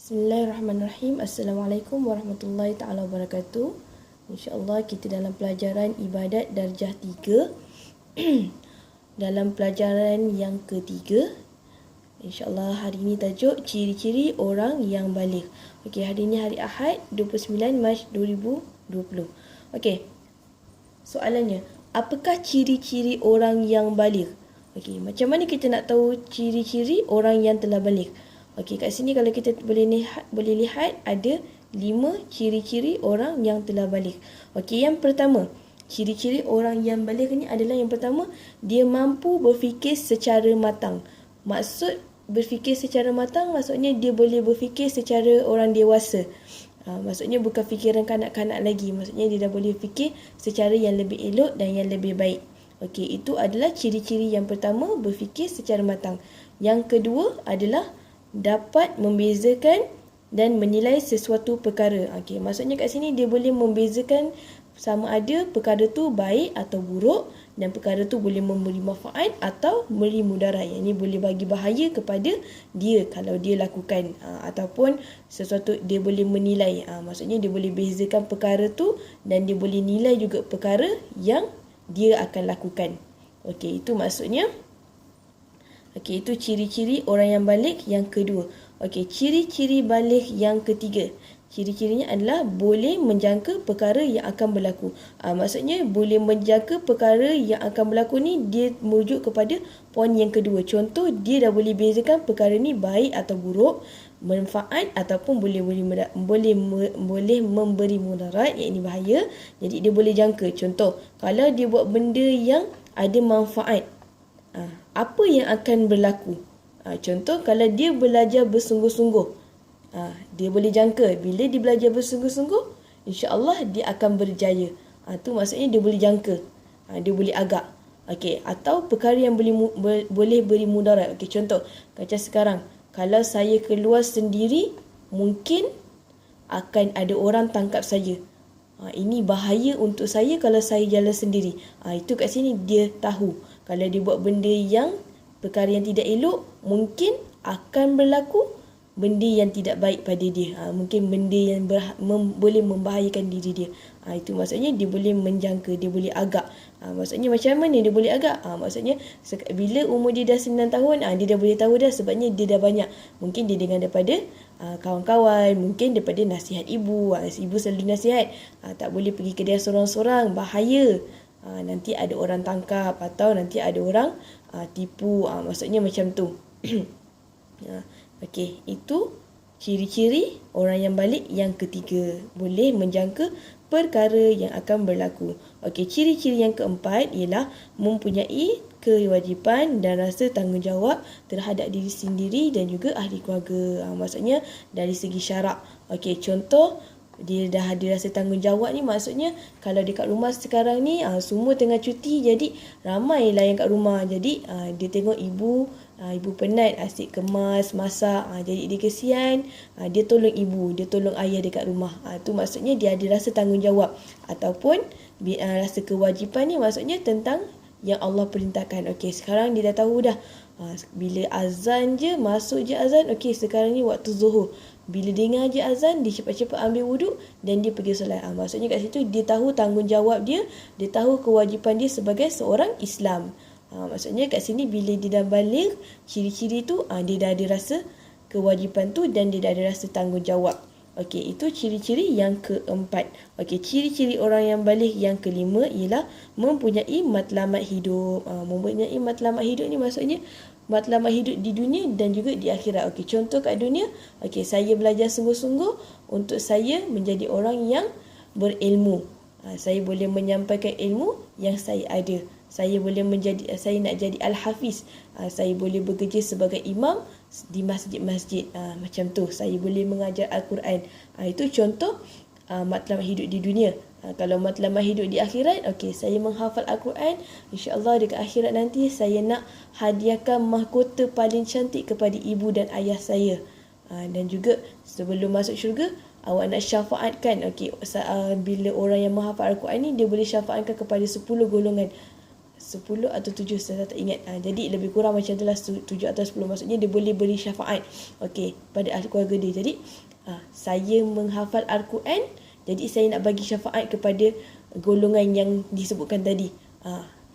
Bismillahirrahmanirrahim. Assalamualaikum warahmatullahi taala wabarakatuh. InsyaAllah kita dalam pelajaran ibadat darjah 3 dalam pelajaran yang ketiga. InsyaAllah hari ini tajuk ciri-ciri orang yang baligh. Okey, hari ini hari Ahad 29 Mac 2020. Okey, soalannya, apakah ciri-ciri orang yang baligh? Okey, macam mana kita nak tahu ciri-ciri orang yang telah baligh? Okey, kat sini kalau kita boleh lihat ada 5 ciri-ciri orang yang telah baligh. Okey, yang pertama, ciri-ciri orang yang baligh ni adalah yang pertama, dia mampu berfikir secara matang. Maksud berfikir secara matang maksudnya dia boleh berfikir secara orang dewasa. Maksudnya bukan fikiran kanak-kanak lagi. Maksudnya dia dah boleh fikir secara yang lebih elok dan yang lebih baik. Okey, itu adalah ciri-ciri yang pertama, berfikir secara matang. Yang kedua adalah dapat membezakan dan menilai sesuatu perkara. Okey, maksudnya kat sini dia boleh membezakan sama ada perkara tu baik atau buruk, dan perkara tu boleh memberi manfaat atau memberi mudarat. Yang ini boleh bagi bahaya kepada dia kalau dia lakukan, ataupun sesuatu dia boleh menilai. Maksudnya dia boleh bezakan perkara tu dan dia boleh nilai juga perkara yang dia akan lakukan. Okey, itu maksudnya. Okey, itu ciri-ciri orang yang baligh yang kedua. Okey, ciri-ciri baligh yang ketiga. Ciri-cirinya adalah boleh menjangka perkara yang akan berlaku. Maksudnya boleh menjangka perkara yang akan berlaku ni dia merujuk kepada poin yang kedua. Contoh, dia dah boleh bezakan perkara ni baik atau buruk, manfaat ataupun boleh memberi mudarat, yang ini bahaya. Jadi dia boleh jangka. Contoh, kalau dia buat benda yang ada manfaat, apa yang akan berlaku? Contoh, kalau dia belajar bersungguh-sungguh, dia boleh jangka bila dia belajar bersungguh-sungguh, insya-Allah dia akan berjaya. Tu maksudnya dia boleh jangka, dia boleh agak. Okey, atau perkara yang boleh beri mudarat. Okey, contoh, macam sekarang, kalau saya keluar sendiri, mungkin akan ada orang tangkap saya. Ini bahaya untuk saya kalau saya jalan sendiri. Itu kat sini dia tahu. Kalau dia buat benda yang perkara yang tidak elok, mungkin akan berlaku benda yang tidak baik pada dia. Mungkin benda yang boleh membahayakan diri dia. Itu maksudnya dia boleh menjangka, dia boleh agak. Maksudnya macam mana dia boleh agak? Maksudnya bila umur dia dah 9 tahun, dia dah boleh tahu dah, sebabnya dia dah banyak. Mungkin dia dengar daripada kawan-kawan, mungkin daripada nasihat ibu. Ibu selalu nasihat, tak boleh pergi kedai sorang-sorang, bahaya. Nanti ada orang tangkap atau nanti ada orang tipu. Maksudnya macam tu. Okey, itu ciri-ciri orang yang baligh yang ketiga, boleh menjangka perkara yang akan berlaku. Okey, ciri-ciri yang keempat ialah mempunyai kewajipan dan rasa tanggungjawab terhadap diri sendiri dan juga ahli keluarga. Maksudnya dari segi syarak. Okey, contoh, dia dah ada rasa tanggungjawab ni, maksudnya kalau dekat rumah sekarang ni semua tengah cuti, jadi ramailah yang kat rumah. Jadi dia tengok ibu penat, asyik kemas, masak, jadi dia kesian, dia tolong ibu, dia tolong ayah dekat rumah. Tu maksudnya dia ada rasa tanggungjawab, ataupun rasa kewajipan ni maksudnya tentang yang Allah perintahkan. Okey, sekarang dia dah tahu dah, bila azan je, masuk je azan, okey sekarang ni waktu zuhur. Bila dengar je azan, dia cepat-cepat ambil wuduk dan dia pergi solat. Maksudnya kat situ dia tahu tanggungjawab dia, dia tahu kewajipan dia sebagai seorang Islam. Maksudnya kat sini bila dia dah baligh, ciri-ciri tu, dia dah ada rasa kewajipan tu dan dia dah ada rasa tanggungjawab. Okey, itu ciri-ciri yang keempat. Okey, ciri-ciri orang yang baligh yang kelima ialah mempunyai matlamat hidup. Mempunyai matlamat hidup ni maksudnya matlamat hidup di dunia dan juga di akhirat. Okey, contoh kat dunia, okey, saya belajar sungguh-sungguh untuk saya menjadi orang yang berilmu. Saya boleh menyampaikan ilmu yang saya ada. Saya nak jadi al-hafiz. Saya boleh bekerja sebagai imam di masjid-masjid. Macam tu, saya boleh mengajar Al-Quran. Itu contoh matlamat hidup di dunia. Kalau matlamat hidup di akhirat, okey, saya menghafal Al-Quran, insya-Allah dekat akhirat nanti saya nak hadiahkan mahkota paling cantik kepada ibu dan ayah saya. Dan juga sebelum masuk syurga, awak nak syafaatkan. Okey, bila orang yang menghafal Al-Quran ni, dia boleh syafaatkan kepada 10 golongan. 10 atau 7, saya tak ingat. Jadi lebih kurang macam itulah, 7 atau 10. Maksudnya dia boleh beri syafaat pada ahli keluarga dia. Jadi saya menghafal Al-Quran, jadi saya nak bagi syafaat kepada golongan yang disebutkan tadi.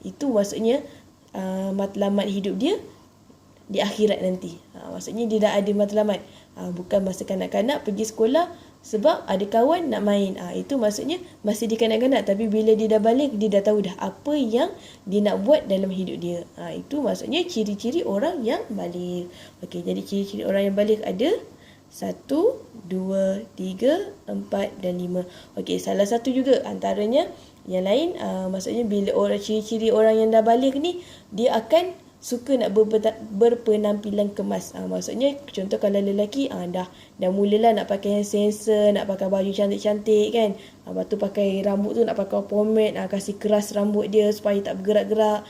Itu maksudnya matlamat hidup dia di akhirat nanti. Maksudnya dia dah ada matlamat. Bukan masa kanak-kanak pergi sekolah sebab ada kawan nak main. Itu maksudnya masih di kanak-kanak, tapi bila dia dah balik, dia dah tahu dah apa yang dia nak buat dalam hidup dia. Itu maksudnya ciri-ciri orang yang balik. Jadi ciri-ciri orang yang balik ada 1, 2, 3, 4 dan 5. Salah satu juga antaranya yang lain, maksudnya bila ciri-ciri orang yang dah balik ni, dia akan suka nak berpenampilan kemas. Maksudnya contoh kalau lelaki dah mulalah nak pakai sensor, nak pakai baju cantik-cantik kan. Lepas tu pakai rambut tu nak pakai pomade, kasih keras rambut dia supaya tak bergerak-gerak.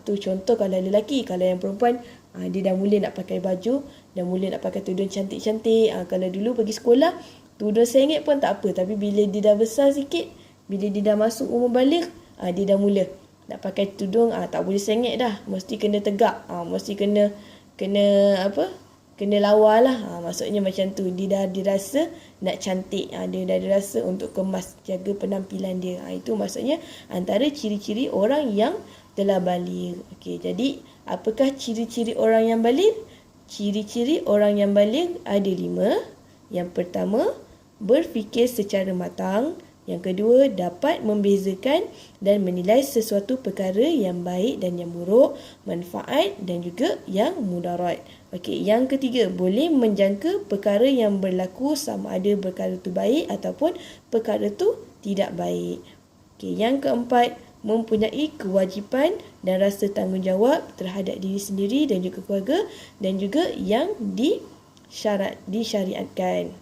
Tu contoh kalau lelaki. Kalau yang perempuan, dia dah mula nak pakai baju, dah mula nak pakai tudung cantik-cantik. Kalau dulu pergi sekolah, tudung sengit pun tak apa, tapi bila dia dah besar sikit, bila dia dah masuk umur balik, dia dah mula nak pakai tudung, tak boleh sengit dah, mesti kena tegak, mesti kena lawa lah. Maksudnya macam tu, dia dah dirasa nak cantik, dia dah dirasa untuk kemas, jaga penampilan dia. Itu maksudnya antara ciri-ciri orang yang telah balik. Jadi apakah ciri-ciri orang yang balik? Ciri-ciri orang yang balik ada 5. Yang pertama, berfikir secara matang. Yang kedua, dapat membezakan dan menilai sesuatu perkara yang baik dan yang buruk, manfaat dan juga yang mudarat. Yang ketiga, boleh menjangka perkara yang berlaku sama ada perkara itu baik ataupun perkara itu tidak baik. Yang keempat, mempunyai kewajipan dan rasa tanggungjawab terhadap diri sendiri dan juga keluarga dan juga yang disyariatkan.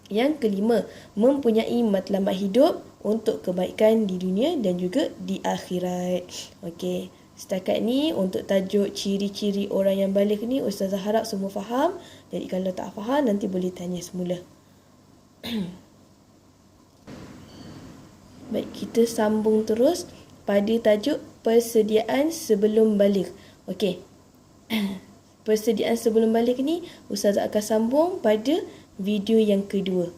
Yang kelima, mempunyai matlamat hidup untuk kebaikan di dunia dan juga di akhirat. Setakat ni untuk tajuk ciri-ciri orang yang balik ni, Ustazah harap semua faham. Jadi kalau tak faham, nanti boleh tanya semula. Baik, kita sambung terus pada tajuk persediaan sebelum balik. Persediaan sebelum balik ni Ustazah akan sambung pada video yang kedua.